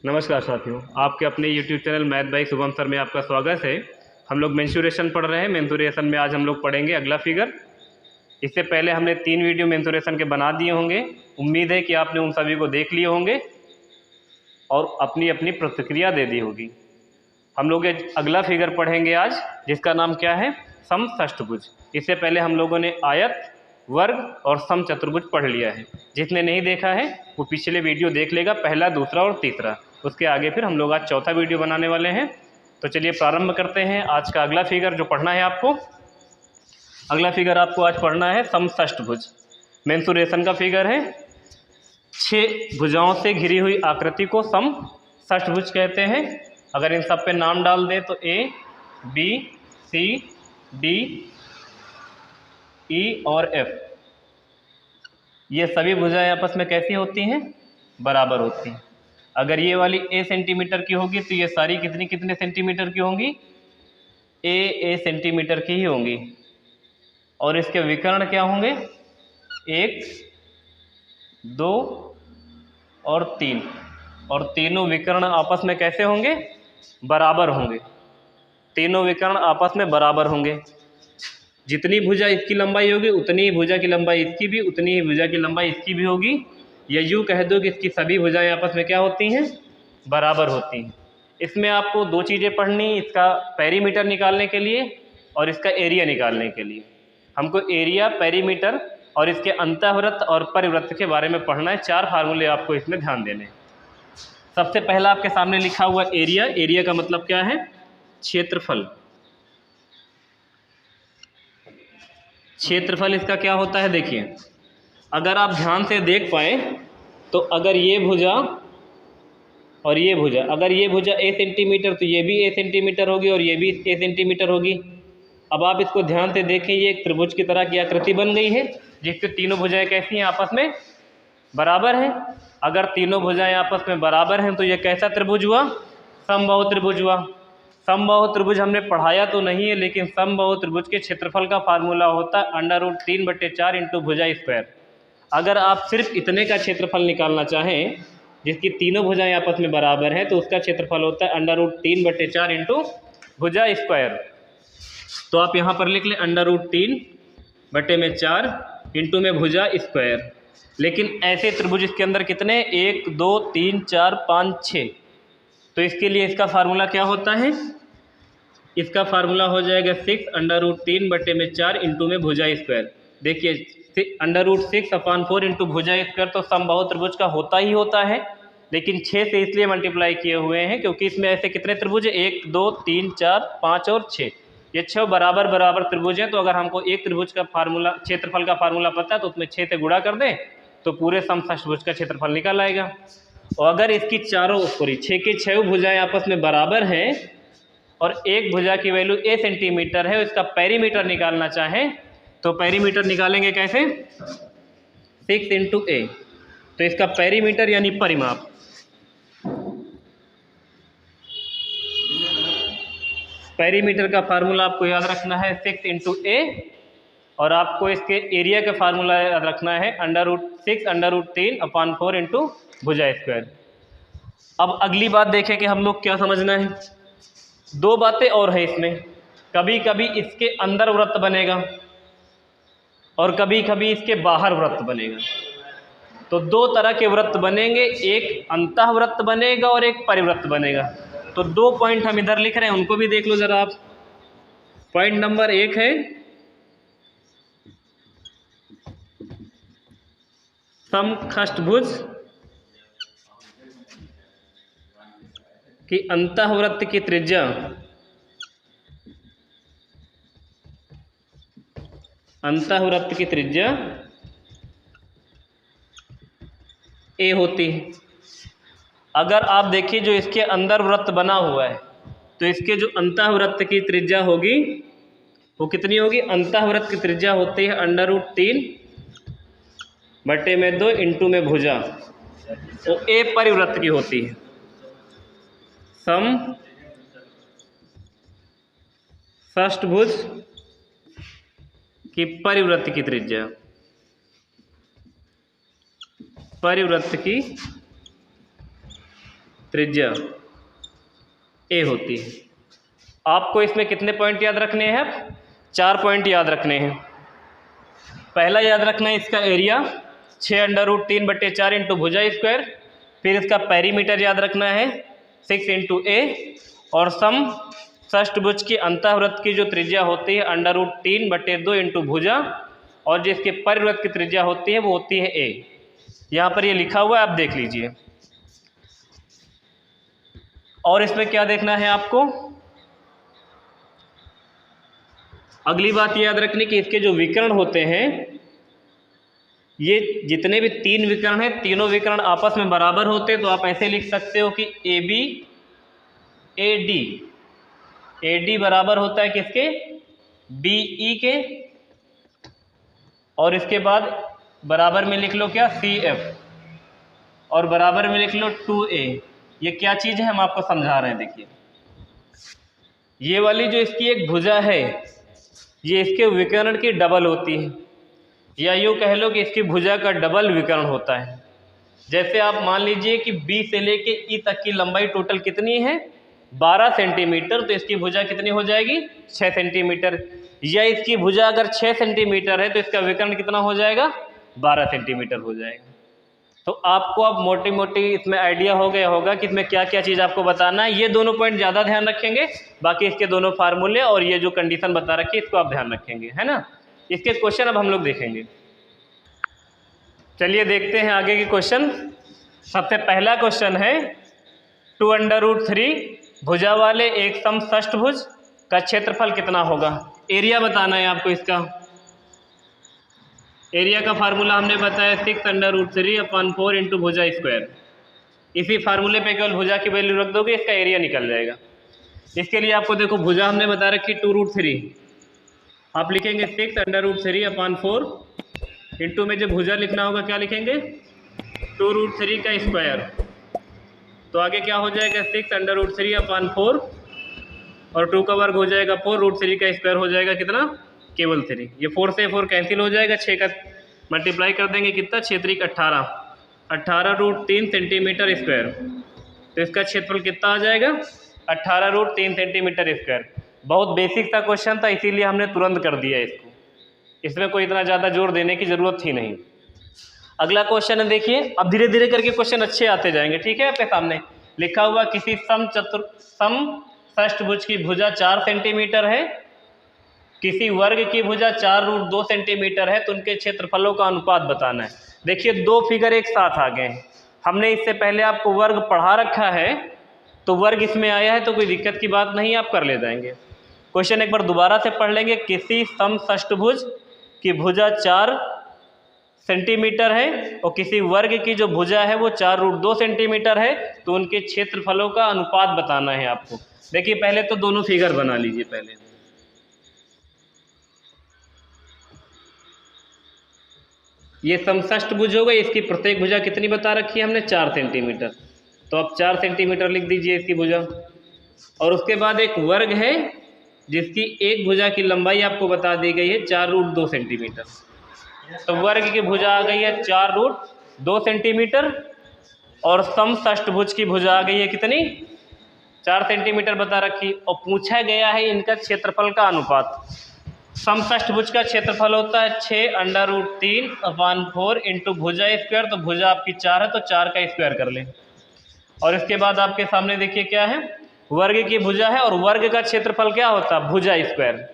नमस्कार साथियों, आपके अपने YouTube channel math by Shubham sir में आपका स्वागत है। हम लोग मेंसुरेशन पढ़ रहे हैं। मेंसुरेशन में आज हम लोग पढ़ेंगे अगला फिगर। इससे पहले हमने 3 वीडियो मेंसुरेशन के बना दिए होंगे। उम्मीद है कि आपने उन सभी को देख लिए होंगे और अपनी अपनी प्रतिक्रिया दे दी होगी। हम लोग अगला फिगर पढ़ेंगे आज, जिसका नाम क्या है, समषष्ठभुज। इससे पहले हम लोगों ने आयत, वर्ग और समचतुर्भुज पढ़ लिया है। जिसने नहीं देखा है वो पिछले वीडियो देख लेगा, पहला, दूसरा और तीसरा। उसके आगे फिर हम लोग आज चौथा वीडियो बनाने वाले हैं। तो चलिए प्रारंभ करते हैं आज का अगला फिगर जो पढ़ना है आपको। अगला फिगर आपको आज पढ़ना है समषष्ठभुज। मेंसुरेशन का फिगर है। 6 भुजाओं से घिरी हुई आकृति को समषष्ठभुज कहते हैं। अगर इन सब पे नाम डाल दें तो ए, बी, सी, डी, ई और एफ, ये सभी भुजाएं आपस में कैसी होती हैं, बराबर होती हैं। अगर ये वाली ए सेंटीमीटर की होगी तो ये सारी कितने सेंटीमीटर की होंगी, ए सेंटीमीटर की ही होंगी। और इसके विकर्ण क्या होंगे, 1, 2 और 3। और तीनों विकर्ण आपस में कैसे होंगे, बराबर होंगे। तीनों विकर्ण आपस में बराबर होंगे। जितनी भुजा इसकी लंबाई होगी उतनी ही भुजा की लंबाई इसकी भी, उतनी ही भुजा की लंबाई इसकी भी होगी। या यूँ कह दो कि इसकी सभी भुजाएं आपस में क्या होती हैं, बराबर होती हैं। इसमें आपको 2 चीज़ें पढ़नी, इसका पेरीमीटर निकालने के लिए और इसका एरिया निकालने के लिए। हमको एरिया, पेरीमीटर और इसके अंतःवृत्त और परिवृत्त के बारे में पढ़ना है। 4 फार्मूले आपको इसमें ध्यान देने हैं। सबसे पहला आपके सामने लिखा हुआ एरिया। एरिया का मतलब क्या है, क्षेत्रफल। क्षेत्रफल इसका क्या होता है, देखिए अगर आप ध्यान से देख पाए तो अगर ये भुजा और ये भुजा, अगर ये भुजा ए सेंटीमीटर तो ये भी ए सेंटीमीटर होगी और ये भी ए सेंटीमीटर होगी। अब आप इसको ध्यान से देखें, ये एक त्रिभुज की तरह की आकृति बन गई है जिससे तीनों भुजाएं कैसी हैं, आपस में बराबर हैं। अगर तीनों भुजाएं आपस में बराबर हैं तो ये कैसा त्रिभुज हुआ, समबाहु त्रिभुज हुआ। समबाहु त्रिभुज हमने पढ़ाया तो नहीं है, लेकिन समबाहु त्रिभुज के क्षेत्रफल का फार्मूला होता है √3/4 इंटू भुजा स्क्वायर। अगर आप सिर्फ इतने का क्षेत्रफल निकालना चाहें जिसकी तीनों भुजाएं आपस में बराबर हैं तो उसका क्षेत्रफल होता है √3/4 इंटू भुजा स्क्वायर। तो आप यहाँ पर लिख लें √3/4 इंटू में भुजा स्क्वायर। लेकिन ऐसे त्रिभुज इसके अंदर कितने, 1, 2, 3, 4, 5, 6। तो इसके लिए इसका फार्मूला क्या होता है, इसका फार्मूला हो जाएगा 6 √3/4 इंटू में भुजा स्क्वायर। देखिए √6/4 इंटू भुजा स्क्वायर तो समबाहु त्रिभुज का होता ही होता है, लेकिन 6 से इसलिए मल्टीप्लाई किए हुए हैं क्योंकि इसमें ऐसे कितने त्रिभुज है, 1, 2, 3, 4, 5 और 6। ये 6 बराबर बराबर त्रिभुज हैं। तो अगर हमको एक त्रिभुज का फार्मूला, क्षेत्रफल का फार्मूला पता है तो उसमें 6 से गुणा कर दें तो पूरे समषष्ठभुज का क्षेत्रफल निकल आएगा। और अगर इसकी 6 की 6 भुजाएं आपस में बराबर हैं और एक भुजा की वैल्यू ए सेंटीमीटर है, इसका पेरीमीटर निकालना चाहें तो पेरीमीटर निकालेंगे कैसे, 6 इंटू ए। तो इसका पेरीमीटर यानी परिमाप, पेरीमीटर का फार्मूला आपको याद रखना है 6 इंटू ए। और आपको इसके एरिया का फार्मूला याद रखना है √6 √3/4 इंटू भुजा स्क्वायर। अब अगली बात देखें कि हम लोग क्या समझना है। 2 बातें और हैं इसमें। कभी कभी इसके अंदर वृत्त बनेगा और कभी कभी इसके बाहर वृत्त बनेगा। तो 2 तरह के वृत्त बनेंगे, एक अंतःवृत्त बनेगा और एक परिवृत्त बनेगा। तो 2 पॉइंट हम इधर लिख रहे हैं, उनको भी देख लो जरा आप। पॉइंट नंबर 1 है समषष्ठभुज की अंतःवृत्त की त्रिज्या ए होती है। अगर आप देखिए जो इसके अंदर वृत्त बना हुआ है तो इसके जो अंतःवृत्त की त्रिज्या होगी वो कितनी होगी, अंतःवृत्त की त्रिज्या होती है √3/2 इंटू में भुजा। तो ए परिवृत्त की होती है, समषष्ठभुज की परिवृत्त की त्रिज्या, परिवृत्त की त्रिज्या ए होती है। आपको इसमें कितने पॉइंट याद रखने हैं? 4 पॉइंट याद रखने हैं। पहला याद रखना है इसका एरिया 6√3/4 इंटू भुजा स्क्वायर। फिर इसका पेरीमीटर याद रखना है 6 इंटू ए, और सम षष्ठभुज की अंतःवृत्त की जो त्रिज्या होती है √3/2 इंटू भुजा, और जिसके परिवृत्त की त्रिज्या होती है वो होती है ए। यहाँ पर ये लिखा हुआ है, आप देख लीजिए। और इसमें क्या देखना है आपको? अगली बात याद रखनी कि इसके जो विकर्ण होते हैं, ये जितने भी 3 विकर्ण हैं, तीनों विकर्ण आपस में बराबर होते हैं। तो आप ऐसे लिख सकते हो कि ए बी ए डी बराबर होता है किसके? बी ई के, और इसके बाद बराबर में लिख लो क्या? सी एफ, और बराबर में लिख लो 2a। ये क्या चीज़ है, हम आपको समझा रहे हैं। देखिए, ये वाली जो इसकी एक भुजा है, ये इसके विकर्ण की डबल होती है, या यूँ कह लो कि इसकी भुजा का डबल विकर्ण होता है। जैसे आप मान लीजिए कि B से लेके E तक की लंबाई टोटल कितनी है? 12 सेंटीमीटर। तो इसकी भुजा कितनी हो जाएगी? 6 सेंटीमीटर। या इसकी भुजा अगर 6 सेंटीमीटर है तो इसका विकर्ण कितना हो जाएगा? 12 सेंटीमीटर हो जाएगा। तो आपको अब मोटी मोटी इसमें आइडिया हो गया होगा कि इसमें क्या क्या चीज़ आपको बताना है। ये दोनों पॉइंट ज़्यादा ध्यान रखेंगे, बाकी इसके दोनों फार्मूले और ये जो कंडीशन बता रखी है इसको आप ध्यान रखेंगे, है ना। इसके क्वेश्चन अब हम लोग देखेंगे। चलिए देखते हैं आगे के क्वेश्चन। सबसे पहला क्वेश्चन है 2√3 भुजा वाले एक समषष्ठभुज का क्षेत्रफल कितना होगा? एरिया बताना है आपको। इसका एरिया का फार्मूला हमने बताया 6√3/4 इंटू भुजा स्क्वायर। इसी फार्मूले पे केवल भुजा की वैल्यू रख दोगे, इसका एरिया निकल जाएगा। इसके लिए आपको देखो भुजा हमने बता रखी 2√3, आप लिखेंगे 6√3/4 इंटू में जो भुजा लिखना होगा क्या लिखेंगे? 2√3 का स्क्वायर। तो आगे क्या हो जाएगा? 6√3/4 और 2 का वर्ग हो जाएगा 4√3 का स्क्वायर हो जाएगा कितना? केवल 3। ये 4 से 4 कैंसिल हो जाएगा, 6 का मल्टीप्लाई कर देंगे कितना? 6 3 18, 18√3 सेंटीमीटर स्क्वायर। तो इसका क्षेत्रफल कितना आ जाएगा? 18√3 सेंटीमीटर स्क्वायर। बहुत बेसिक सा क्वेश्चन था, इसीलिए हमने तुरंत कर दिया इसको। इसमें कोई इतना ज़्यादा जोर देने की ज़रूरत थी नहीं। अगला क्वेश्चन है, देखिए अब धीरे धीरे करके क्वेश्चन अच्छे आते जाएंगे। ठीक है, आपके सामने लिखा हुआ किसी समषष्ठभुज की भुजा 4 सेंटीमीटर है, किसी वर्ग की भुजा 4√2 सेंटीमीटर है, तो उनके क्षेत्रफलों का अनुपात बताना है। देखिए 2 फिगर एक साथ आ गए हैं। हमने इससे पहले आपको वर्ग पढ़ा रखा है, तो वर्ग इसमें आया है तो कोई दिक्कत की बात नहीं, आप कर ले जाएंगे। क्वेश्चन एक बार दोबारा से पढ़ लेंगे। किसी समषष्ठभुज की भुजा 4 सेंटीमीटर है और किसी वर्ग की जो भुजा है वो 4√2 सेंटीमीटर है, तो उनके क्षेत्रफलों का अनुपात बताना है आपको। देखिए पहले तो दोनों फिगर बना लीजिए। पहले ये समषष्ठभुज हो गई, इसकी प्रत्येक भुजा कितनी बता रखी है हमने? 4 सेंटीमीटर। तो आप 4 सेंटीमीटर लिख दीजिए इसकी भुजा। और उसके बाद एक वर्ग है जिसकी एक भुजा की लंबाई आपको बता दी गई है 4√2 सेंटीमीटर। तो वर्ग की भुजा आ गई है 4√2 सेंटीमीटर, और समषष्ठभुज की भुजा आ गई है कितनी? 4 सेंटीमीटर बता रखी। और पूछा गया है इनका क्षेत्रफल का अनुपात। समषष्ठभुज का क्षेत्रफल होता है 6√3/4 इंटू भुजा स्क्वायर। तो भुजा आपकी 4 है तो 4 का स्क्वायर कर लें। और इसके बाद आपके सामने देखिए क्या है? वर्ग की भुजा है, और वर्ग का क्षेत्रफल क्या होता है? भुजा स्क्वायर।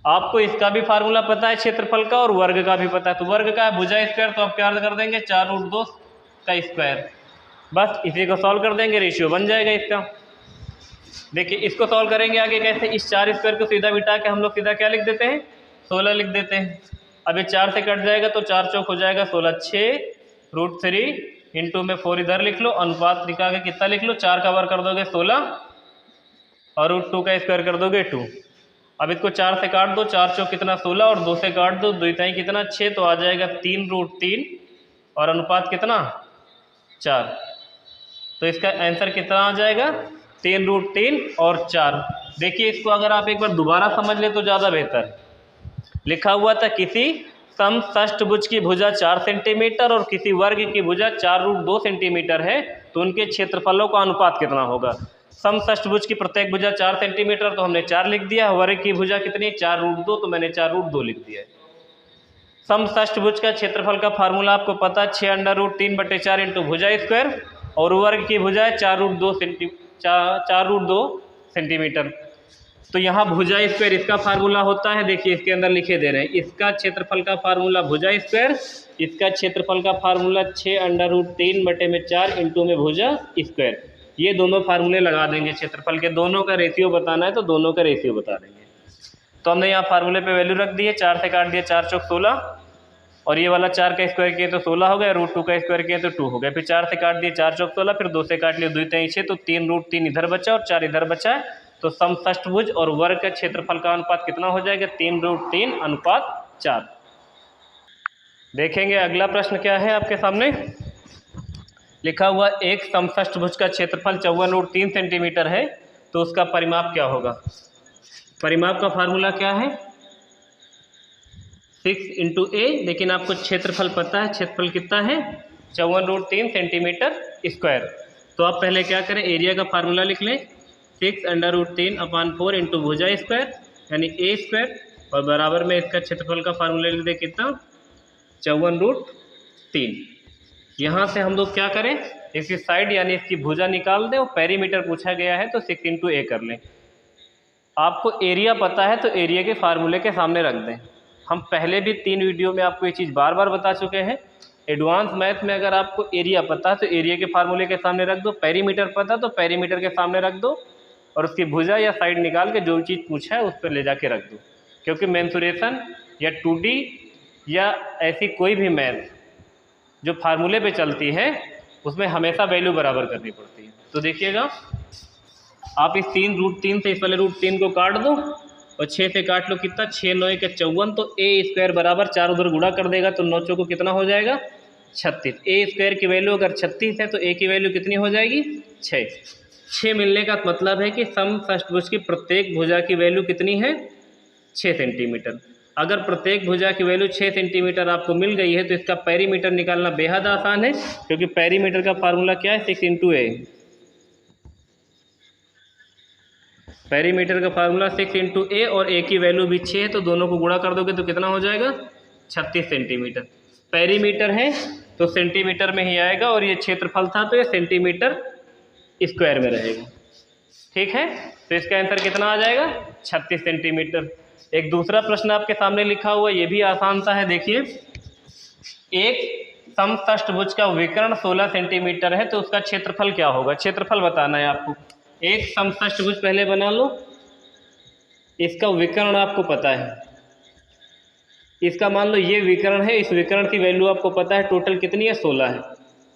आपको इसका भी फार्मूला पता है क्षेत्रफल का, और वर्ग का भी पता है। तो वर्ग का है भुजा स्क्वायर, तो आप क्या कर देंगे? 4√2 का स्क्वायर। बस इसी को सॉल्व कर देंगे, रेशियो बन जाएगा इसका। देखिए इसको सॉल्व करेंगे आगे कैसे? इस 4 स्क्वायर को सीधा बिठा के हम लोग सीधा क्या लिख देते हैं? 16 लिख देते हैं। अब ये 4 से कट जाएगा तो 4 चौक हो जाएगा 16। 6√3 इंटू में 4 इधर लिख लो, अनुपात निकाल के कितना लिख लो? 4 का वर्ग कर दोगे 16 और √2 का स्क्वायर कर दोगे 2। अब इसको 4 से काट दो, 4 चौक कितना? 16, और 2 से काट दो, 2 तिहाई कितना? 6। तो आ जाएगा 3√3 और अनुपात कितना? 4। तो इसका आंसर कितना आ जाएगा? 3√3 और 4। देखिए इसको अगर आप एक बार दोबारा समझ ले तो ज़्यादा बेहतर है। लिखा हुआ था किसी समषष्ठभुज की भुजा 4 सेंटीमीटर और किसी वर्ग की भुजा 4√2 सेंटीमीटर है तो उनके क्षेत्रफलों का अनुपात कितना होगा। समषष्ठभुज की प्रत्येक भुजा 4 सेंटीमीटर तो हमने 4 लिख दिया, वर्ग की भुजा कितनी 4√2 तो मैंने 4√2 लिख दिया है। समषष्ठभुज का क्षेत्रफल का फार्मूला आपको पता है 6√3/4 इंटू भुजा स्क्वायर और वर्ग की भुजा है 4√2 सेंटीमीटर। तो यहाँ भुजा स्क्वायर इसका फार्मूला होता है, देखिए इसके अंदर लिखे दे रहे हैं, इसका क्षेत्रफल का फार्मूला भुजा स्क्वायर, इसका क्षेत्रफल का फार्मूला 6√3/4 इंटू में भुजा स्क्वायर। ये दोनों फार्मूले लगा देंगे क्षेत्रफल के, दोनों का रेशियो बताना है तो दोनों का रेशियो बता देंगे। तो हमने यहाँ फार्मूले पे वैल्यू रख दी है, 4 से काट दिया 4 चौक 16 और ये वाला 4 का स्क्वायर किए तो 16 हो गया, √2 का स्क्वायर किए तो 2 हो गया, फिर 4 से काट दिए 4 चौक 16, फिर 2 से काट लिए 2 3 6 तो 3√3 इधर बचा और 4 इधर बचा है। तो समषष्ठभुज और वर्ग का क्षेत्रफल का अनुपात कितना हो जाएगा 3√3:4। देखेंगे अगला प्रश्न क्या है आपके सामने लिखा हुआ, एक समषष्ठभुज का क्षेत्रफल 54√3 सेंटीमीटर है तो उसका परिमाप क्या होगा। परिमाप का फार्मूला क्या है 6 × a, लेकिन आपको क्षेत्रफल पता है, क्षेत्रफल कितना है 54√3 सेंटीमीटर स्क्वायर। तो आप पहले क्या करें, एरिया का फार्मूला लिख लें 6√3/4 इंटू भुजा स्क्वायर यानी a स्क्वायर और बराबर में इसका क्षेत्रफल का फार्मूला लिख दें कितना 54√3। यहाँ से हम लोग क्या करें, इसकी साइड यानी इसकी भुजा निकाल दें और पेरीमीटर पूछा गया है तो 6 × a कर लें। आपको एरिया पता है तो एरिया के फार्मूले के सामने रख दें। हम पहले भी 3 वीडियो में आपको ये चीज़ बार बार बता चुके हैं, एडवांस मैथ में अगर आपको एरिया पता है तो एरिया के फार्मूले के सामने रख दो, पेरीमीटर पता तो पेरीमीटर के सामने रख दो और उसकी भुजा या साइड निकाल के जो चीज़ पूछा है उस पर ले जाके रख दो। क्योंकि मेंसुरेशन या 2D या ऐसी कोई भी मैथ जो फार्मूले पे चलती है उसमें हमेशा वैल्यू बराबर करनी पड़ती है। तो देखिएगा आप इस 3√3 से इस वाले √3 को काट दो और 6 से काट लो कितना 6 9 के 54 तो a स्क्वायर बराबर 4 उधर गुणा कर देगा तो 9 चौको कितना हो जाएगा 36। a स्क्वायर की वैल्यू अगर 36 है तो a की वैल्यू कितनी हो जाएगी 6 मिलने का मतलब है कि समषष्ठभुज की प्रत्येक भुजा की वैल्यू कितनी है 6 सेंटीमीटर। अगर प्रत्येक भुजा की वैल्यू 6 सेंटीमीटर आपको मिल गई है तो इसका पेरीमीटर निकालना बेहद आसान है, क्योंकि पेरीमीटर का फार्मूला क्या है 6 × a। पेरीमीटर का फार्मूला 6 × a और a की वैल्यू भी 6 है तो दोनों को गुणा कर दोगे तो कितना हो जाएगा 36 सेंटीमीटर। पेरीमीटर है तो सेंटीमीटर में ही आएगा और ये क्षेत्रफल था तो ये सेंटीमीटर स्क्वायर में रहेगा। ठीक है, तो इसका आंसर कितना आ जाएगा 36 सेंटीमीटर। एक दूसरा प्रश्न आपके सामने लिखा हुआ, ये भी आसान सा है। देखिए एक समषष्ठभुज का विकर्ण 16 सेंटीमीटर है तो उसका क्षेत्रफल क्या होगा, क्षेत्रफल बताना है आपको। एक समषष्ठभुज पहले बना लो, इसका विकर्ण आपको पता है, इसका मान लो ये विकर्ण है, इस विकर्ण की वैल्यू आपको पता है टोटल कितनी है 16 है।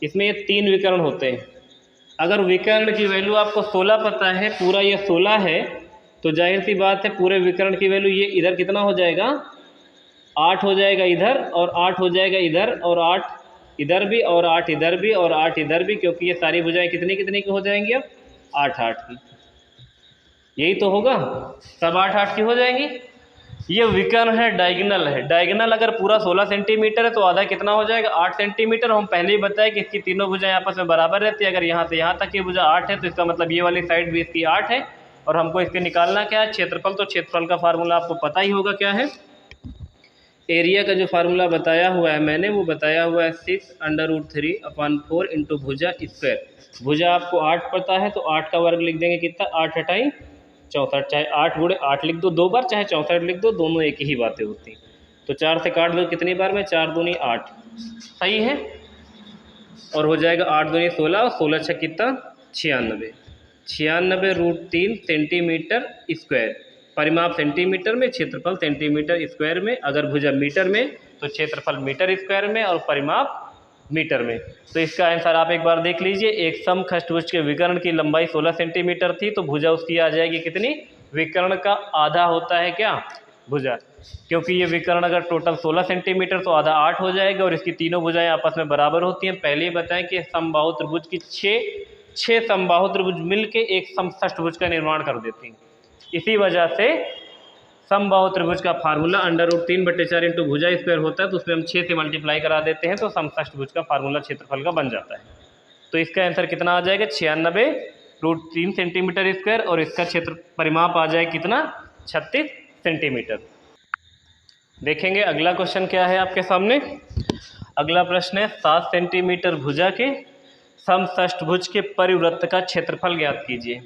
इसमें ये 3 विकर्ण होते हैं। अगर विकर्ण की वैल्यू आपको 16 पता है, पूरा ये 16 है तो जाहिर सी बात है पूरे विकर्ण की वैल्यू ये इधर कितना हो जाएगा 8 हो जाएगा इधर और 8 हो जाएगा इधर और 8 इधर भी और 8 इधर भी और 8 इधर भी, क्योंकि ये सारी भुजाएं कितनी कितनी की हो जाएंगी अब 8 की। यही तो होगा, सब 8 की हो जाएंगी। ये विकर्ण है, डायगोनल है। डायगोनल अगर पूरा 16 सेंटीमीटर है तो आधा कितना हो जाएगा 8 सेंटीमीटर। हम पहले ही बताए कि इसकी तीनों भुजाएं आपस में बराबर रहती है। अगर यहाँ से यहाँ तक की भुजा 8 है तो इसका मतलब ये वाली साइड भी इसकी 8 है और हमको इसके निकालना क्या है क्षेत्रफल। तो क्षेत्रफल का फार्मूला आपको पता ही होगा क्या है, एरिया का जो फार्मूला बताया हुआ है मैंने वो बताया हुआ है 6√3/4 इंटू भुजा स्क्वायर। भुजा आपको 8 पता है तो 8 का वर्ग लिख देंगे कितना 8 × 64, चाहे 8 × 8 लिख दो 2 बार, चाहे 64 लिख दो, दोनों एक ही बातें होती। तो 4 से काट दो कितनी बार में 4 दूनी 8, सही है, और हो जाएगा 8 दूनी 16 और 16 छः कितना 96, 96√3 सेंटीमीटर स्क्वायर। परिमाप सेंटीमीटर में, क्षेत्रफल सेंटीमीटर स्क्वायर में। अगर भुजा मीटर में तो क्षेत्रफल मीटर स्क्वायर में और परिमाप मीटर में। तो इसका आंसर आप एक बार देख लीजिए। एक समषष्ठभुज के विकर्ण की लंबाई 16 सेंटीमीटर थी तो भुजा उसकी आ जाएगी कितनी, विकर्ण का आधा होता है क्या भुजा, क्योंकि ये विकर्ण अगर टोटल 16 सेंटीमीटर तो आधा 8 हो जाएगा और इसकी तीनों भुजाएं आपस में बराबर होती हैं। पहले ही बताएं कि समबाहु त्रिभुज की 6 समबाहु त्रिभुज मिलके एक समषष्ठभुज का निर्माण कर देती हैं। इसी वजह से समबाहु त्रिभुज का फार्मूला √3/4 इंटू भुजा स्क्वायर होता है, तो उसमें हम 6 से मल्टीप्लाई करा देते हैं तो समषष्टभुज का फार्मूला क्षेत्रफल का बन जाता है। तो इसका आंसर कितना आ जाएगा 96√3 सेंटीमीटर स्क्वायर, और इसका क्षेत्र परिमाप आ जाए कितना 36 सेंटीमीटर। देखेंगे अगला क्वेश्चन क्या है आपके सामने। अगला प्रश्न है 7 सेंटीमीटर भुजा के समषष्टभुज के परिवृत्त का क्षेत्रफल ज्ञात कीजिए।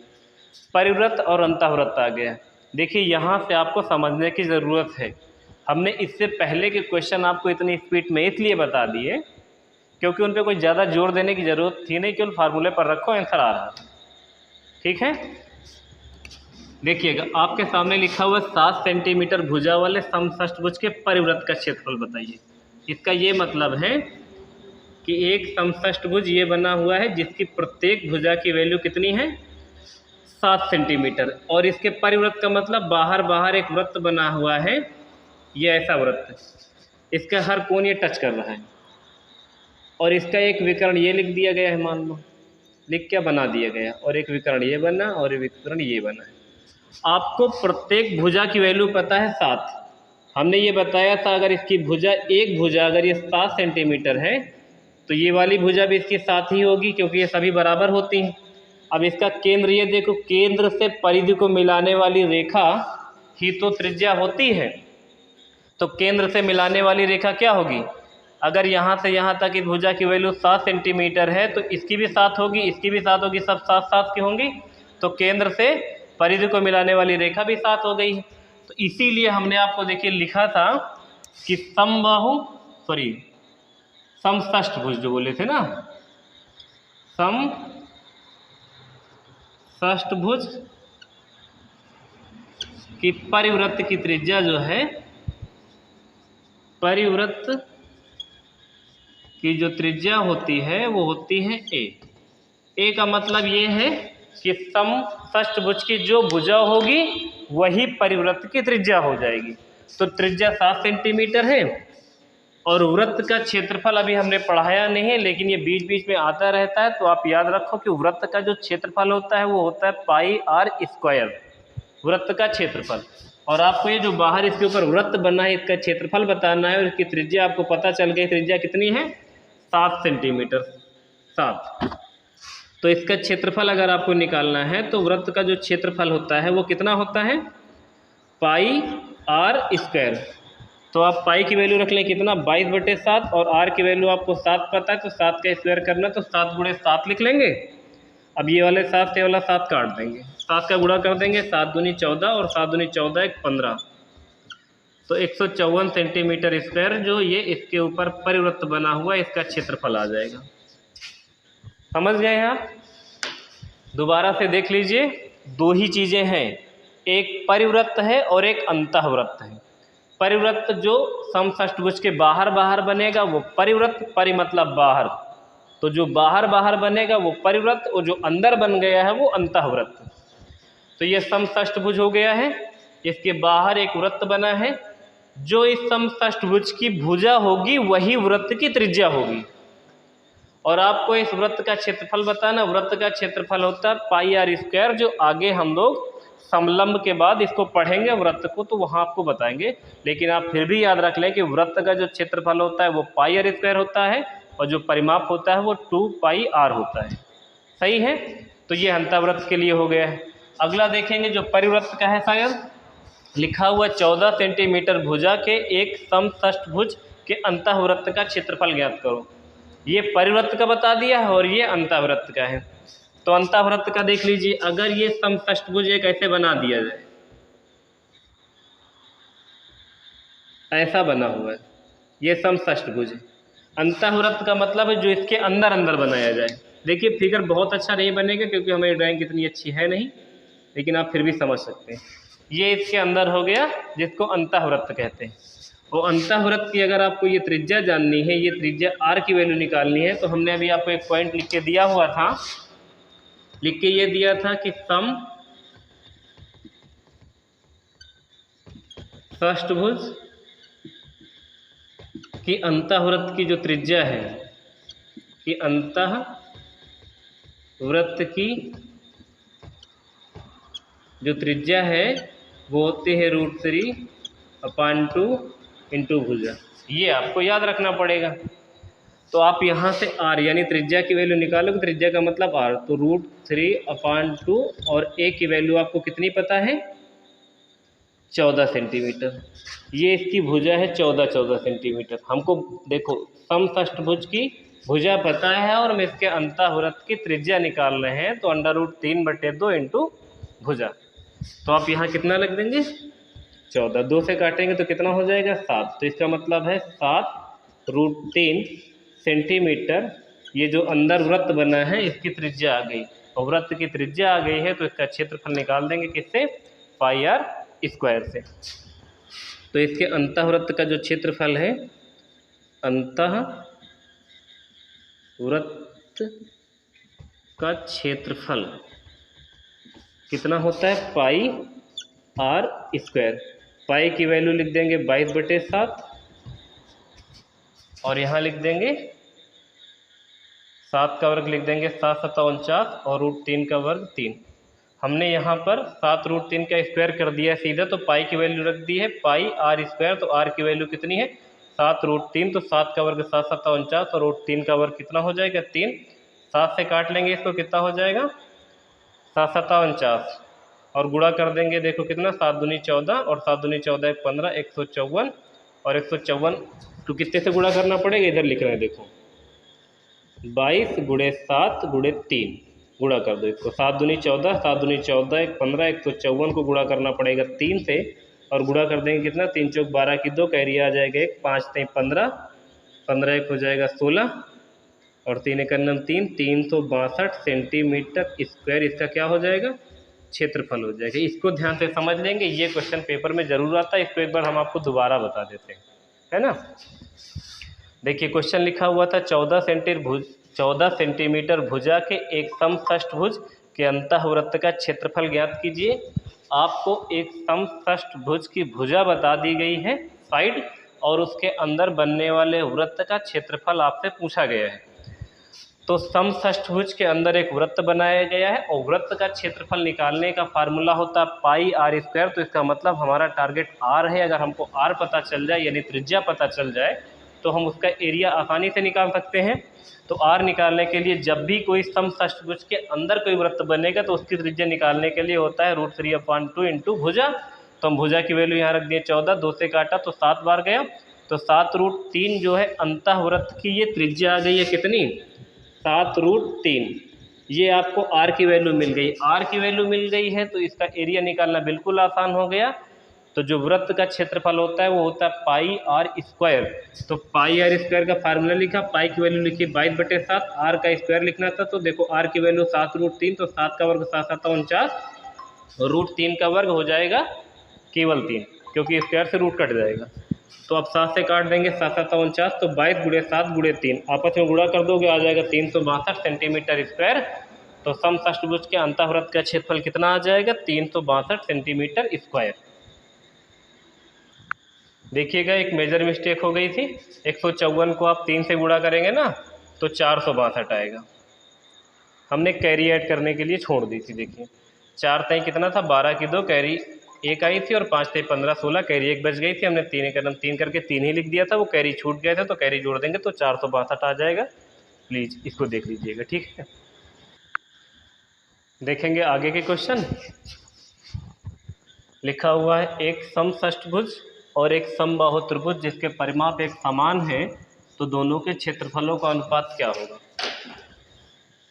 परिवृत्त और अंतःवृत्त आ गया। देखिए यहाँ से आपको समझने की ज़रूरत है। हमने इससे पहले के क्वेश्चन आपको इतनी स्पीड में इसलिए बता दिए क्योंकि उन पर कोई ज़्यादा जोर देने की ज़रूरत थी नहीं, केवल फार्मूले पर रखो आंसर आ रहा है। ठीक है, देखिएगा आपके सामने लिखा हुआ 7 सेंटीमीटर भुजा वाले समषष्टभुज के परिवृत्त का क्षेत्रफल बताइए। इसका ये मतलब है कि एक समषष्टभुज ये बना हुआ है जिसकी प्रत्येक भुजा की वैल्यू कितनी है 7 सेंटीमीटर, और इसके परिवृत्त का मतलब बाहर एक वृत्त बना हुआ है, ये ऐसा वृत्त, इसका हर कोण ये टच कर रहा है, और इसका एक विकर्ण ये लिख दिया गया है, मान लो लिख क्या बना दिया गया, और एक विकर्ण ये बना और एक विकर्ण ये बना है। आपको प्रत्येक भुजा की वैल्यू पता है 7। हमने ये बताया था अगर इसकी भुजा एक भुजा अगर ये 7 सेंटीमीटर है तो ये वाली भुजा भी इसकी 7 ही होगी क्योंकि ये सभी बराबर होती हैं। अब इसका केंद्र ये देखो, केंद्र से परिधि को मिलाने वाली रेखा ही तो त्रिज्या होती है, तो केंद्र से मिलाने वाली रेखा क्या होगी, अगर यहाँ से यहाँ तक इस भुजा की वैल्यू 7 सेंटीमीटर है तो इसकी भी 7 होगी, इसकी भी 7 होगी, सब 7 की होंगी, तो केंद्र से परिधि को मिलाने वाली रेखा भी 7 हो गई है। तो इसीलिए हमने आपको देखिए लिखा था कि समषष्टभुज जो बोले थे ना, समषष्टभुज की परिवृत्त की त्रिज्या जो है, परिवृत्त की जो त्रिज्या होती है वो होती है ए का मतलब ये है कि समषष्टभुज की जो भुजा होगी वही परिवृत्त की त्रिज्या हो जाएगी। तो त्रिज्या 7 सेंटीमीटर है, और वृत्त का क्षेत्रफल अभी हमने पढ़ाया नहीं है लेकिन ये बीच बीच में आता रहता है, तो आप याद रखो कि वृत्त का जो क्षेत्रफल होता है वो होता है πr², वृत्त का क्षेत्रफल। और आपको ये जो बाहर इसके ऊपर वृत्त बना है इसका क्षेत्रफल बताना है, और इसकी त्रिज्या आपको पता चल गई, त्रिज्या कितनी है 7 सेंटीमीटर 7। तो इसका क्षेत्रफल अगर आपको निकालना है तो वृत्त का जो क्षेत्रफल होता है वो कितना होता है πr²। तो आप पाई की वैल्यू रख लें कितना 22/7, और आर की वैल्यू आपको 7 पता है तो 7 का स्क्वायर करना, तो 7 × 7 लिख लेंगे। अब ये वाले 7 से वाला 7 काट देंगे, 7 का गुणा कर देंगे, 7 दूनी 14 और 7 दूनी 14 1 15, तो 154 सेंटीमीटर स्क्वायर जो ये इसके ऊपर परिवृत्त बना हुआ इसका क्षेत्रफल आ जाएगा। समझ गए हैं आप? दोबारा से देख लीजिए, दो ही चीज़ें हैं, एक परिवृत्त है और एक अंतःवृत्त है। परिवृत्त जो समषष्टभुज के बाहर बनेगा वो परिवृत्त, परि मतलब बाहर, तो जो बाहर बनेगा वो परिवृत्त, और जो अंदर बन गया है वो अंतःवृत्त। तो ये समषष्टभुज हो गया है, इसके बाहर एक वृत्त बना है, जो इस समषष्टभुज की भुजा होगी वही वृत्त की त्रिज्या होगी। और आपको इस वृत्त का क्षेत्रफल बताना, वृत्त का क्षेत्रफल होता है πr², जो आगे हम लोग समलंब के बाद इसको पढ़ेंगे वृत्त को, तो वहाँ आपको बताएंगे। लेकिन आप फिर भी याद रख लें कि वृत्त का जो क्षेत्रफल होता है वो πr² होता है, और जो परिमाप होता है वो 2πr होता है। सही है, तो ये अंतःवृत्त के लिए हो गया है। अगला देखेंगे जो परिवृत्त का है, शायद लिखा हुआ 14 सेंटीमीटर भुजा के एक समषष्टभुज के अंतःवृत्त का क्षेत्रफल ज्ञात करो। ये परिवृत्त का बता दिया है और ये अंतःवृत्त का है। तो अंतःवृत्त का देख लीजिए, अगर ये समषष्टभुज एक ऐसे बना दिया जाए, ऐसा बना हुआ है, ये समषष्टभुज है। अंतःवृत्त का मतलब है जो इसके अंदर बनाया जाए। देखिए फिगर बहुत अच्छा नहीं बनेगा क्योंकि हमारी ड्राइंग इतनी अच्छी है नहीं, लेकिन आप फिर भी समझ सकते हैं। ये इसके अंदर हो गया जिसको अंतःवृत्त कहते हैं। और अंतःवृत्त की अगर आपको ये त्रिज्या जाननी है, ये त्रिज्या r की वैल्यू निकालनी है, तो हमने अभी आपको एक पॉइंट लिख के दिया हुआ था, लिख के ये दिया था कि समषष्टभुज की अंतःवृत्त की जो त्रिज्या है, कि अंतःवृत्त की जो त्रिज्या है वो होती है √3/2 इंटू भुजा। ये आपको याद रखना पड़ेगा। तो आप यहाँ से r यानी त्रिज्या की वैल्यू निकालोगे, त्रिज्या का मतलब r, तो √3/2 और a की वैल्यू आपको कितनी पता है 14 सेंटीमीटर। ये इसकी भुजा है 14 सेंटीमीटर। हमको देखो समषष्ठभुज की भुजा पता है और हम इसके अंतःवृत्त की त्रिज्या निकाल रहे हैं, तो √3/2 इंटू भुजा। तो आप यहाँ कितना लग देंगे 14, 2 से काटेंगे तो कितना हो जाएगा 7। तो इसका मतलब है 7√3 सेंटीमीटर। ये जो अंदर वृत्त बना है इसकी त्रिज्या आ गई, और वृत्त की त्रिज्या आ गई है तो इसका क्षेत्रफल निकाल देंगे किससे, πr² से। तो इसके अंतःवृत्त का जो क्षेत्रफल है, अंतःवृत्त का क्षेत्रफल कितना होता है πr²। पाई की वैल्यू लिख देंगे 22/7 और यहाँ लिख देंगे 7 का वर्ग लिख देंगे 7 7 49 और √3 का वर्ग 3। हमने यहाँ पर 7√3 का स्क्वायर कर दिया सीधा, तो पाई की वैल्यू रख दी है πr²। तो r की वैल्यू कितनी है 7√3, तो 7 का वर्ग 7 7 49 और √3 का वर्ग कितना हो जाएगा 3। 7 से काट लेंगे इसको, कितना हो जाएगा 7 7 49 और गुणा कर देंगे, देखो कितना 7 दूनी 14 और 7 दूनी 14 15, 154 और 154 तो कितने से गुणा करना पड़ेगा, इधर लिख रहे हैं देखो 22 × 7 × 3 गुणा कर दो इसको। 7 दूनी 14, 7 दूनी 14 15, 154 को गुणा करना पड़ेगा 3 से और गुणा कर देंगे कितना 3 चौक 12 की 2, कैरी आ जाएगा 1, 5 3 15, 15 1 हो जाएगा 16 और 3 1 9 3, 362 सेंटीमीटर स्क्वायर इसका क्या हो जाएगा क्षेत्रफल हो जाएगा। इसको ध्यान से समझ लेंगे, ये क्वेश्चन पेपर में जरूर आता है। इसको एक बार हम आपको दोबारा बता देते हैं, है ना। देखिए क्वेश्चन लिखा हुआ था 14 सेंटीमीटर भुजा के एक समषष्ठभुज के अंतःवृत्त का क्षेत्रफल ज्ञात कीजिए। आपको एक समषष्ठभुज की भुजा बता दी गई है साइड, और उसके अंदर बनने वाले वृत्त का क्षेत्रफल आपसे पूछा गया है। तो समषष्ठभुज के अंदर एक वृत्त बनाया गया है और वृत्त का क्षेत्रफल निकालने का फार्मूला होता है πr²। तो इसका मतलब हमारा टारगेट r है। अगर हमको r पता चल जाए यानी त्रिज्या पता चल जाए तो हम उसका एरिया आसानी से निकाल सकते हैं। तो r निकालने के लिए जब भी कोई समषष्ठभुज के अंदर कोई वृत्त बनेगा तो उसकी त्रिज्या निकालने के लिए होता है √3/2 इंटू भुजा। तो हम भुजा की वैल्यू यहाँ रख दिए 14, 2 से काटा तो 7 बार गया, तो 7√3 जो है अंतःवृत्त की ये त्रिज्या आ गई है कितनी 7√3। ये आपको r की वैल्यू मिल गई। r की वैल्यू मिल गई है तो इसका एरिया निकालना बिल्कुल आसान हो गया। तो जो वृत्त का क्षेत्रफल होता है वो होता है πr²। तो πr² का फार्मूला लिखा, पाई की वैल्यू लिखी 22/7, r का स्क्वायर लिखना था। तो देखो r की वैल्यू 7√3, तो 7 का वर्ग 7 7 49 और √3 का वर्ग हो जाएगा केवल 3, क्योंकि स्क्वायर से रूट कट जाएगा। तो अब 7 से काट देंगे 7 7 49, तो 22 × 7 × 3 आपस में गुणा कर दोगे आ जाएगा 362 सेंटीमीटर स्क्वायर। तो समषष्ठभुज के अंतःवृत्त का क्षेत्रफल कितना आ जाएगा 362 सेंटीमीटर स्क्वायर। देखिएगा एक मेजर मिस्टेक हो गई थी, 154 को आप 3 से गुणा करेंगे ना तो 462 आएगा। हमने कैरी ऐड करने के लिए छोड़ दी थी। देखिए 4 तय कितना था 12 की 2, कैरी 1 आई थी और 5 तय 15 16, कैरी 1 बच गई थी। हमने 3 1 3 करके 3 ही लिख दिया था, वो कैरी छूट गया था तो कैरी जोड़ देंगे तो 462 आ जाएगा। प्लीज़ इसको देख लीजिएगा, ठीक है। देखेंगे आगे के क्वेश्चन। लिखा हुआ है एक समषष्ठभुज और एक समबाहु त्रिभुज जिसके परिमाप एक समान है, तो दोनों के क्षेत्रफलों का अनुपात क्या होगा।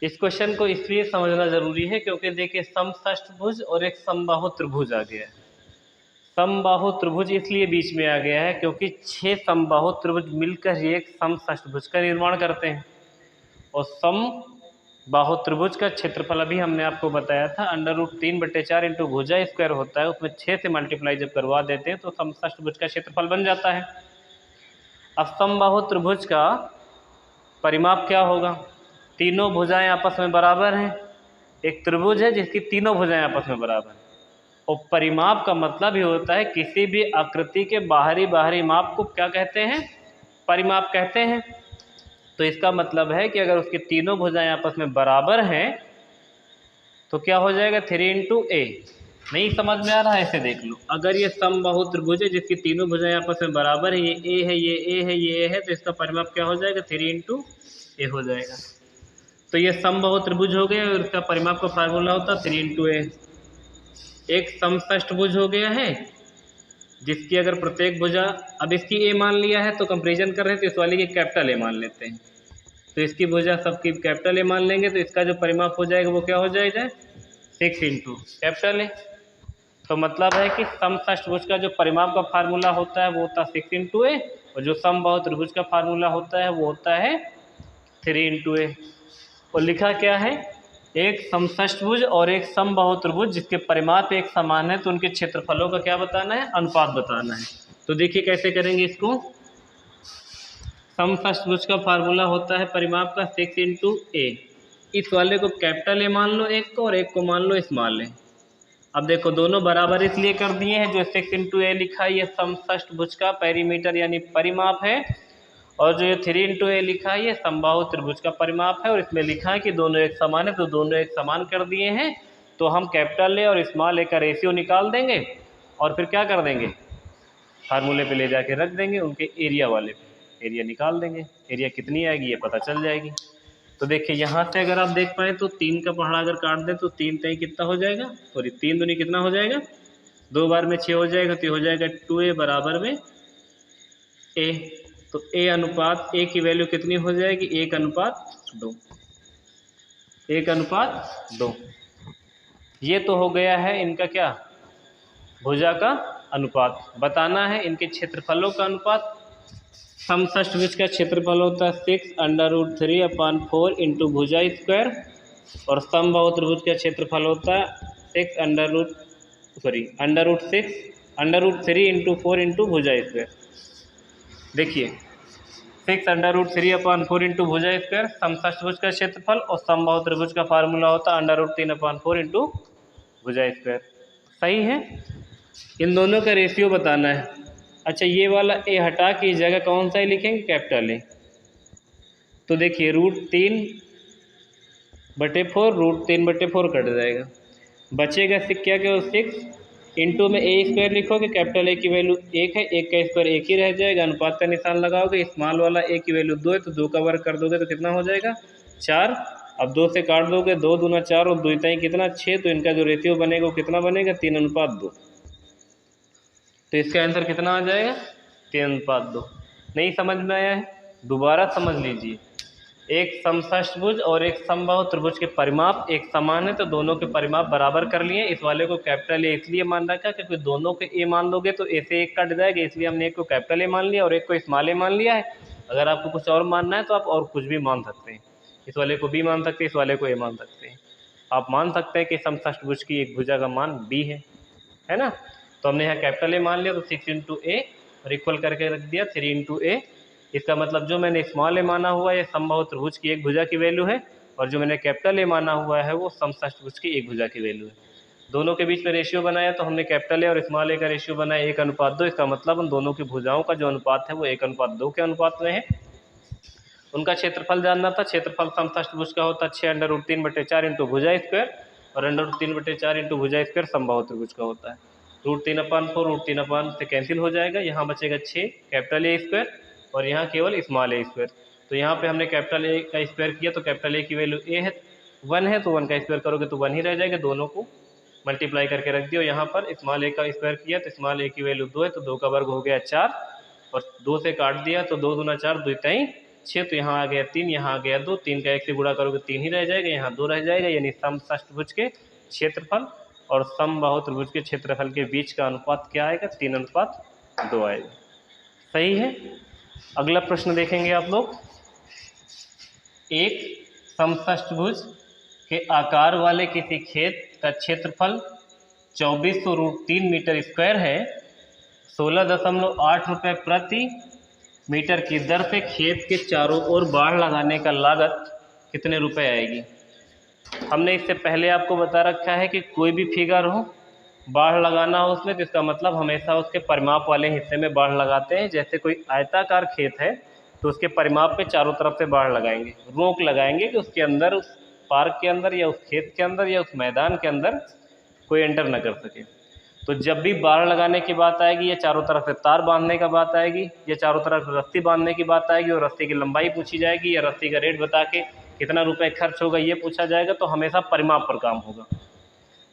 इस क्वेश्चन को इसलिए समझना जरूरी है क्योंकि देखिए समषष्ठभुज और एक समबाहु त्रिभुज आ गया है। समबाहु त्रिभुज इसलिए बीच में आ गया है क्योंकि 6 समबाहु त्रिभुज मिलकर ही एक समषष्ठभुज का निर्माण करते हैं। और समबाहु त्रिभुज का क्षेत्रफल अभी हमने आपको बताया था √3/4 इंटू भुजा स्क्वायर होता है, उसमें 6 से मल्टीप्लाई जब करवा देते हैं तो समषष्ठभुज का क्षेत्रफल बन जाता है। अब समबाहु त्रिभुज का परिमाप क्या होगा, तीनों भुजाएं आपस में बराबर हैं। एक त्रिभुज है जिसकी तीनों भुजाएं आपस में बराबर हैं। और परिमाप का मतलब ही होता है किसी भी आकृति के बाहरी माप को क्या कहते हैं, परिमाप कहते हैं। तो इसका मतलब है कि अगर उसकी तीनों भुजाएं आपस में बराबर हैं तो क्या हो जाएगा 3 × a। नहीं समझ में आ रहा है? ऐसे देख लो, अगर ये समबाहु त्रिभुज है जिसकी तीनों भुजाएं आपस में बराबर है, ये ए है, ये ए है, ये ए है, तो इसका परिमाप क्या हो जाएगा? 3 इंटू ए हो जाएगा। तो ये समबाहु त्रिभुज हो गया और इसका परिमाप का फार्मूला होता है 3 इंटू ए। एक समषष्ठभुज हो गया है जिसकी अगर प्रत्येक भुजा, अब इसकी ए मान लिया है तो कंपेरिजन कर रहे हैं तो इस वाली की कैपिटल ए मान लेते हैं, तो इसकी भुजा सबकी कैपिटल ए मान लेंगे, तो इसका जो परिमाप हो जाएगा वो क्या हो जाएगा? 6 इंटू कैपिटल ए। तो मतलब है कि समषष्ठभुज का जो परिमाप का फार्मूला होता है वो होता है 6 इंटू ए, और जो समबाहु त्रिभुज का फार्मूला होता है वो होता है 3 इंटू ए। और लिखा क्या है? एक समषष्ठभुज और एक समबाहु त्रिभुज जिसके परिमाप एक समान है तो उनके क्षेत्रफलों का क्या बताना है? अनुपात बताना है। तो देखिए कैसे करेंगे इसको। समषष्ठभुज का फार्मूला होता है परिमाप का 6 इंटू ए। इस वाले को कैपिटल ए मान लो एक को, और एक को मान लो स्मॉल ए। अब देखो दोनों बराबर इसलिए कर दिए हैं, जो 6 इंटू ए लिखा है ये समषष्ठभुज का पेरीमीटर यानी परिमाप है, और जो ये 3 इंटू ए लिखा है ये समबाहु त्रिभुज का परिमाप है, और इसमें लिखा है कि दोनों एक समान है, तो दोनों एक समान कर दिए हैं। तो हम कैपिटल ए और स्मॉल ए का रेशियो निकाल देंगे और फिर क्या कर देंगे? फार्मूले पे ले जाके रख देंगे, उनके एरिया वाले पे एरिया निकाल देंगे। एरिया कितनी आएगी ये पता चल जाएगी। तो देखिए यहाँ से अगर आप देख पाएँ तो 3 का पहाड़ा अगर काट दें तो 3 तय कितना हो जाएगा? सॉरी 3 दूनी कितना हो जाएगा? 2 बार में 6 हो जाएगा, तो हो जाएगा 2a बराबर में a। तो a अनुपात a की वैल्यू कितनी हो जाएगी? 1 अनुपात 2। 1 अनुपात 2। ये तो हो गया है इनका क्या? भुजा का अनुपात। बताना है इनके क्षेत्रफलों का अनुपात। समषष्ठभुज का क्षेत्रफल होता है 6√3/4 इंटू भुजा स्क्वायर, और समबाहु त्रिभुज का क्षेत्रफल होता है √3 इंटू 4 इंटू भुजा स्क्वायर। देखिए 6√3/4 इंटू भुजा स्क्वायर समषष्ठभुज का क्षेत्रफल, और समबाहु त्रिभुज का फार्मूला होता है √3/4 इंटू भुजा स्क्वायर। सही है। इन दोनों का रेशियो बताना है। अच्छा ये वाला ए हटा के इस जगह कौन सा ही लिखेंगे? Capital A. तो देखिए √3/4 √3/4 कट जाएगा, बचेगा क्या क्या? 6 इंटू में ए स्क्वायर लिखोगे, कैपिटल ए की वैल्यू 1 है, 1 का स्क्वायर 1 ही रह जाएगा, अनुपात का निशान लगाओगे, स्मॉल वाला ए की वैल्यू 2 है तो 2 का वर्ग कर दोगे तो कितना हो जाएगा? 4। अब 2 से काट दोगे, 2 दूना 4 और 2 ताई कितना? 6। तो इनका जो रेशियो बनेगा वो कितना बनेगा? 3:2। तो इसका आंसर कितना आ जाएगा? 3:2। नहीं समझ में आया है? दोबारा समझ लीजिए। एक समषष्ठभुज और एक समबाहु त्रिभुज के परिमाप एक समान है तो दोनों के परिमाप बराबर कर लिए। इस वाले को कैपिटल ए इसलिए मान रखा क्योंकि दोनों के ए मान लोगे तो ए से 1 कट जाएगा, इसलिए हमने एक को कैपिटल ए मान लिया और एक को स्मॉल ए मान लिया है। अगर आपको कुछ और मानना है तो आप और कुछ भी मान सकते हैं। इस वाले को बी मान सकते हैं, इस वाले को ए मान सकते हैं। आप मान सकते हैं कि समषष्ठभुज की एक भुजा का मान बी है ना। तो हमने यहाँ कैपिटल ए मान लिया तो 6 इंटू ए और इक्वल करके रख दिया 3 इंटू ए। इसका मतलब जो मैंने स्मॉल ए माना हुआ है ये समबाहु त्रिभुज की एक भुजा की वैल्यू है, और जो मैंने कैपिटल ए माना हुआ है वो समषष्ठभुज की एक भुजा की वैल्यू है। दोनों के बीच में रेशियो बनाया तो हमने कैपिटल ए और स्मॉल ए का रेशियो बनाया 1:2। इसका मतलब उन दोनों की भुजाओं का जो अनुपात है वो 1:2 के अनुपात में है। उनका क्षेत्रफल जानना था। क्षेत्रफल समषष्ठभुज का होता है 6√3/4 इंटू भुजा स्क्वायर, और √3/4 इंटू भुजा स्क्वायर समबाहु त्रिभुज का होता है। √3/4 √3 से कैंसिल हो जाएगा, यहाँ बचेगा 6 कैपिटल ए स्क्वायर और यहाँ केवल स्मॉल ए स्क्वायर। तो यहाँ पे हमने कैपिटल ए का स्क्वायर किया तो कैपिटल ए की वैल्यू ए है 1 है, तो 1 का स्क्वायर करोगे तो 1 ही रह जाएगा। दोनों को मल्टीप्लाई करके रख दियो। यहाँ पर स्मॉल ए का स्क्वायर किया तो स्मॉल ए की वैल्यू 2 है, तो 2 का वर्ग हो गया 4, और 2 से काट दिया तो 2 दूना 4 2 ताई 6, तो यहाँ आ गया 3, यहाँ आ गया 2, 3 का 1 से गुणा करोगे 3 ही रह जाएगा, यहाँ 2 रह जाएगा। यानी समषष्ठभुज के क्षेत्रफल और समबाहु त्रिभुज के क्षेत्रफल के बीच का अनुपात क्या आएगा? 3:2 आएगा। सही है। अगला प्रश्न देखेंगे आप लोग। एक समषष्ठभुज के आकार वाले किसी खेत का क्षेत्रफल 2400√3 मीटर स्क्वायर है। 16.8 रुपये प्रति मीटर की दर से खेत के चारों ओर बाढ़ लगाने का लागत कितने रुपए आएगी? हमने इससे पहले आपको बता रखा है कि कोई भी फिगर हो, बाढ़ लगाना हो उसमें, तो इसका मतलब हमेशा उसके परिमाप वाले हिस्से में बाढ़ लगाते हैं। जैसे कोई आयताकार खेत है तो उसके परिमाप पे चारों तरफ से बाढ़ लगाएंगे, रोक लगाएंगे कि उसके अंदर, उस पार्क के अंदर या उस खेत के अंदर या उस मैदान के अंदर कोई एंटर ना कर सके। तो जब भी बाड़ लगाने की बात आएगी या चारों तरफ से तार बांधने का बात आएगी या चारों तरफ रस्सी बांधने की बात आएगी और रस्सी की लंबाई पूछी जाएगी या रस्सी का रेट बता के कितना रुपए खर्च होगा ये पूछा जाएगा, तो हमेशा परिमाप पर काम होगा।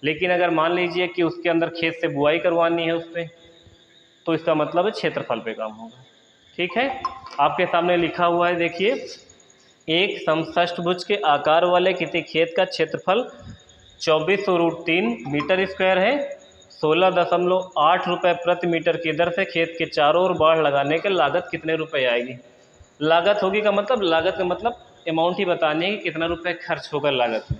लेकिन अगर मान लीजिए कि उसके अंदर खेत से बुआई करवानी है उस पर, तो इसका मतलब है क्षेत्रफल पे काम होगा। ठीक है, आपके सामने लिखा हुआ है, देखिए, एक समषष्ठभुज के आकार वाले किसी खेत का क्षेत्रफल 2400√3 मीटर स्क्वायर है। 16.8 रुपये प्रति मीटर की दर से खेत के चारों ओर बाड़ लगाने के लागत कितने रुपए आएगी। लागत होगी का मतलब, लागत का मतलब अमाउंट ही बतानी है कि कितना रुपए खर्च होगा लागत में।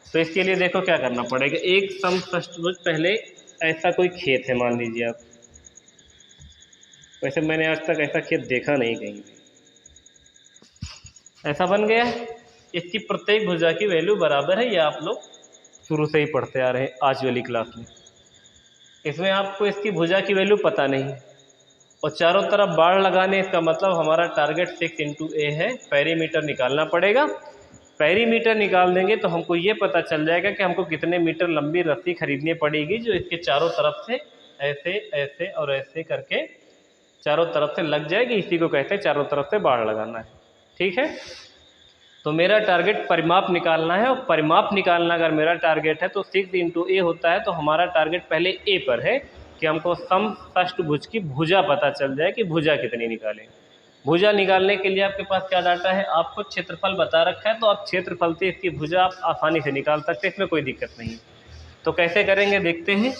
तो इसके लिए देखो क्या करना पड़ेगा। एक समषष्ठभुज, पहले ऐसा कोई खेत है मान लीजिए आप, वैसे मैंने आज तक ऐसा खेत देखा नहीं कहीं भी, ऐसा बन गया है। इसकी प्रत्येक भुजा की वैल्यू बराबर है, ये आप लोग शुरू से ही पढ़ते आ रहे हैं आज वाली क्लास में। इसमें आपको इसकी भुजा की वैल्यू पता नहीं है और चारों तरफ बाड़ लगाने, इसका मतलब हमारा टारगेट 6 × A है, पेरीमीटर निकालना पड़ेगा। पेरीमीटर निकाल देंगे तो हमको ये पता चल जाएगा कि हमको कितने मीटर लंबी रस्सी खरीदनी पड़ेगी जो इसके चारों तरफ से ऐसे ऐसे और ऐसे करके चारों तरफ से लग जाएगी। इसी को कहते हैं चारों तरफ से बाड़ लगाना है। ठीक है, तो मेरा टारगेट परिमाप निकालना है और परिमाप निकालना अगर मेरा टारगेट है तो 6 × A होता है। तो हमारा टारगेट पहले A पर है कि हमको समषष्ठभुज की भुजा पता चल जाए कि भुजा कितनी निकालें। भुजा निकालने के लिए आपके पास क्या डाटा है, आपको क्षेत्रफल बता रखा है, तो आप क्षेत्रफल से इसकी भुजा आप आसानी से निकाल सकते हैं, इसमें कोई दिक्कत नहीं है। तो कैसे करेंगे देखते हैं,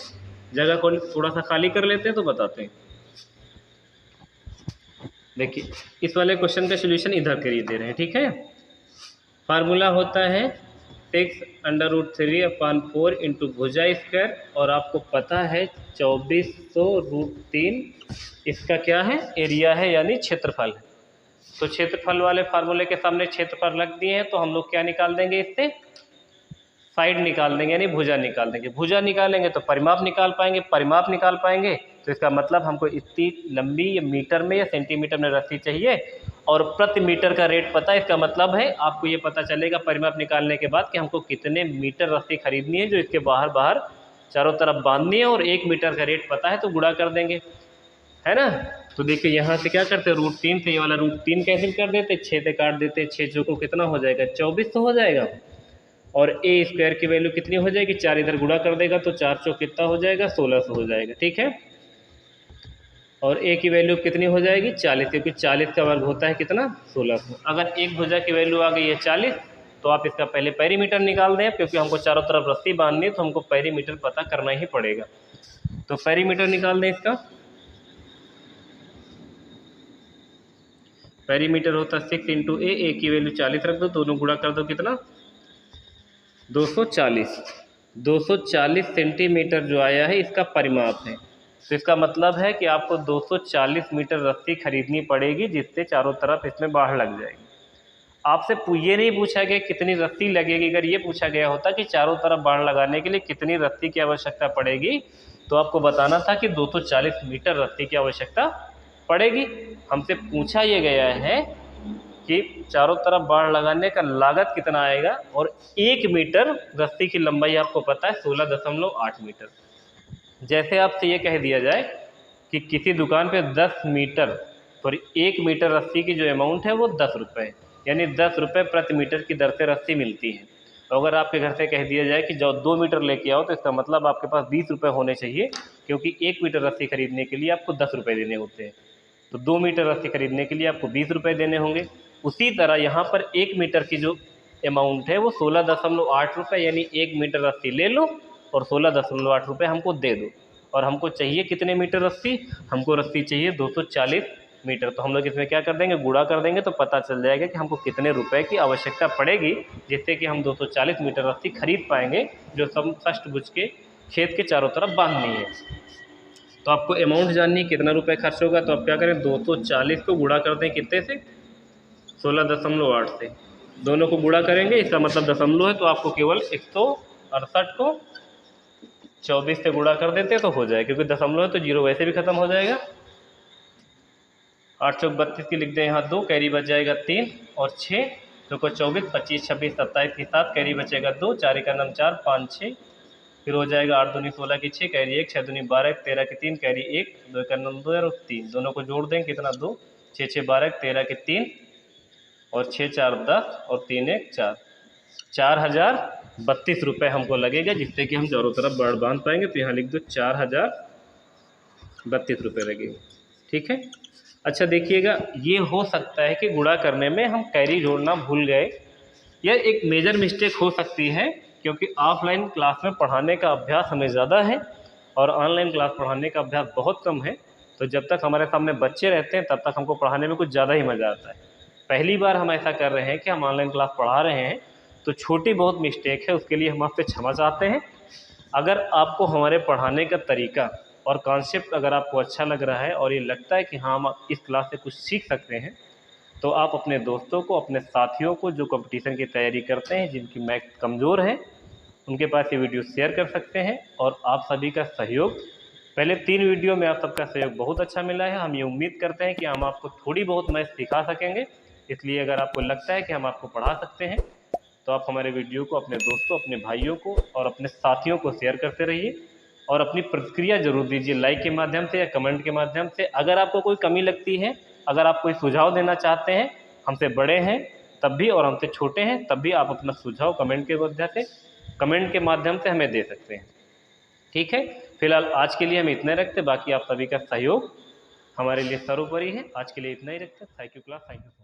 जगह को थोड़ा सा खाली कर लेते हैं तो बताते हैं। देखिए, इस वाले क्वेश्चन का सोल्यूशन इधर करिए दे रहे हैं। ठीक है, फार्मूला होता है 6√3/4 इंटू भुजा स्क्वायर, और आपको पता है 2400√3 इसका क्या है, एरिया है यानी क्षेत्रफल है। तो क्षेत्रफल वाले फार्मूले के सामने क्षेत्रफल रख दिए हैं, तो हम लोग क्या निकाल देंगे, इससे साइड निकाल देंगे यानी भुजा निकाल देंगे। भुजा निकालेंगे तो परिमाप निकाल पाएंगे, परिमाप निकाल पाएंगे तो इसका मतलब हमको इतनी लंबी या मीटर में या सेंटीमीटर में रस्सी चाहिए और प्रति मीटर का रेट पता है। इसका मतलब है आपको ये पता चलेगा परिमाप निकालने के बाद कि हमको कितने मीटर रस्सी खरीदनी है जो इसके बाहर बाहर चारों तरफ बांधनी है, और 1 मीटर का रेट पता है तो गुणा कर देंगे, है ना। तो देखिए यहाँ से क्या करते हैं, √3 से ये वाला √3 कैंसिल कर देते, 6 से काट देते, 6 चौको कितना हो जाएगा, 2400 हो जाएगा। और A स्क्वायर की वैल्यू कितनी हो जाएगी, 4 इधर गुणा कर देगा तो 4 चौक कितना हो जाएगा, 1600 हो जाएगा। ठीक है, और A की वैल्यू कितनी हो जाएगी, 40, क्योंकि 40 का वर्ग होता है कितना, 1600। अगर एक भुजा की वैल्यू आ गई है 40, तो आप इसका पहले पेरीमीटर निकाल दें, क्योंकि हमको चारों तरफ रस्सी बांधनी है तो हमको पेरीमीटर पता करना ही पड़ेगा। तो पेरीमीटर निकाल दें इसका। पेरीमीटर होता है 6 × A की वैल्यू 40 रख दो, दोनों गुणा कर दो, कितना 240। 240 सेंटीमीटर जो आया है इसका परिमाप है। तो इसका मतलब है कि आपको 240 मीटर रस्सी खरीदनी पड़ेगी जिससे चारों तरफ इसमें बाड़ लग जाएगी। आपसे ये नहीं पूछा गया कितनी रस्सी लगेगी। अगर ये पूछा गया होता कि चारों तरफ बाड़ लगाने के लिए कितनी रस्सी की आवश्यकता पड़ेगी, तो आपको बताना था कि 240 मीटर रस्सी की आवश्यकता पड़ेगी। हमसे पूछा ये गया है कि चारों तरफ बाड़ लगाने का लागत कितना आएगा, और 1 मीटर रस्सी की लंबाई आपको पता है 16.8 मीटर। जैसे आपसे ये कह दिया जाए कि किसी दुकान पे 10 मीटर और 1 मीटर रस्सी की जो अमाउंट है वो 10 रुपये, यानी 10 रुपये प्रति मीटर की दर से रस्सी मिलती है। तो अगर आपके घर से कह दिया जाए कि जो 2 मीटर लेके आओ, तो इसका मतलब आपके पास 20 रुपये होने चाहिए, क्योंकि 1 मीटर रस्सी खरीदने के लिए आपको 10 रुपये देने होते हैं। तो 2 मीटर रस्सी खरीदने के लिए आपको 20 रुपये देने होंगे। उसी तरह यहाँ पर 1 मीटर की जो अमाउंट है वो 16.8 रुपये, यानी 1 मीटर रस्सी ले लो और 16.8 रुपये हमको दे दो। और हमको चाहिए कितने मीटर रस्सी, हमको रस्सी चाहिए 240 मीटर। तो हम लोग इसमें क्या कर देंगे, गुणा कर देंगे, तो पता चल जाएगा कि हमको कितने रुपए की आवश्यकता पड़ेगी जिससे कि हम 240 मीटर रस्सी खरीद पाएंगे जो समषष्ठभुज के खेत के चारों तरफ बांधनी है। तो आपको अमाउंट जाननी है कितना रुपए खर्च होगा, तो आप क्या करें, 240 को गुणा करते हैं कितने से, 16.8 से। दोनों को गुणा करेंगे, इसका मतलब दशमलव है, तो आपको केवल 168 को 24 से गुणा कर देते तो हो जाए, क्योंकि दशमलव है तो जीरो वैसे भी खत्म हो जाएगा। 8 चौक 32 की लिख दें यहाँ 2, कैरी बच जाएगा 3 और 6 तो को 24, 25, 26, 27 के साथ कैरी बचेगा 2, 4 का नाम 4, 5, 6 फिर हो जाएगा 8 दूनी 16 की 6 कैरी 1, 6 दूनी 12 13 की 3 कैरी 1, 2 का 9 2 और 3, दोनों को जोड़ दें कितना 2, 6 6 12 13 की 3 और 6 4 10 और 3 1 4, 4032 रुपये हमको लगेगा, जिससे कि हम चारों तरफ बाड़ बांध पाएंगे। तो यहाँ लिख दो 4032 रुपये लगेंगे। ठीक है। अच्छा देखिएगा, ये हो सकता है कि गुणा करने में हम कैरी जोड़ना भूल गए, यह एक मेजर मिस्टेक हो सकती है, क्योंकि ऑफलाइन क्लास में पढ़ाने का अभ्यास हमें ज़्यादा है और ऑनलाइन क्लास पढ़ाने का अभ्यास बहुत कम है। तो जब तक हमारे सामने बच्चे रहते हैं तब तक हमको पढ़ाने में कुछ ज़्यादा ही मज़ा आता है। पहली बार हम ऐसा कर रहे हैं कि हम ऑनलाइन क्लास पढ़ा रहे हैं, तो छोटी बहुत मिस्टेक है, उसके लिए हम आपसे क्षमा चाहते हैं। अगर आपको हमारे पढ़ाने का तरीका और कॉन्सेप्ट अगर आपको अच्छा लग रहा है और ये लगता है कि हाँ हम इस क्लास से कुछ सीख सकते हैं, तो आप अपने दोस्तों को, अपने साथियों को जो कंपटीशन की तैयारी करते हैं, जिनकी मैथ कमज़ोर है, उनके पास ये वीडियो शेयर कर सकते हैं। और आप सभी का सहयोग, पहले 3 वीडियो में आप सबका सहयोग बहुत अच्छा मिला है। हम ये उम्मीद करते हैं कि हम आपको थोड़ी बहुत मैथ सिखा सकेंगे, इसलिए अगर आपको लगता है कि हम आपको पढ़ा सकते हैं तो आप हमारे वीडियो को अपने दोस्तों, अपने भाइयों को और अपने साथियों को शेयर करते रहिए और अपनी प्रतिक्रिया जरूर दीजिए लाइक के माध्यम से या कमेंट के माध्यम से। अगर आपको कोई कमी लगती है, अगर आप कोई सुझाव देना चाहते हैं, हमसे बड़े हैं तब भी और हमसे छोटे हैं तब भी आप अपना सुझाव कमेंट के माध्यम से हमें दे सकते हैं। ठीक है। फिलहाल आज के लिए हम इतने रखते, बाकी आप सभी का सहयोग हमारे लिए सर्वोपरि है। आज के लिए इतना ही रखते। Thank you class, thank you.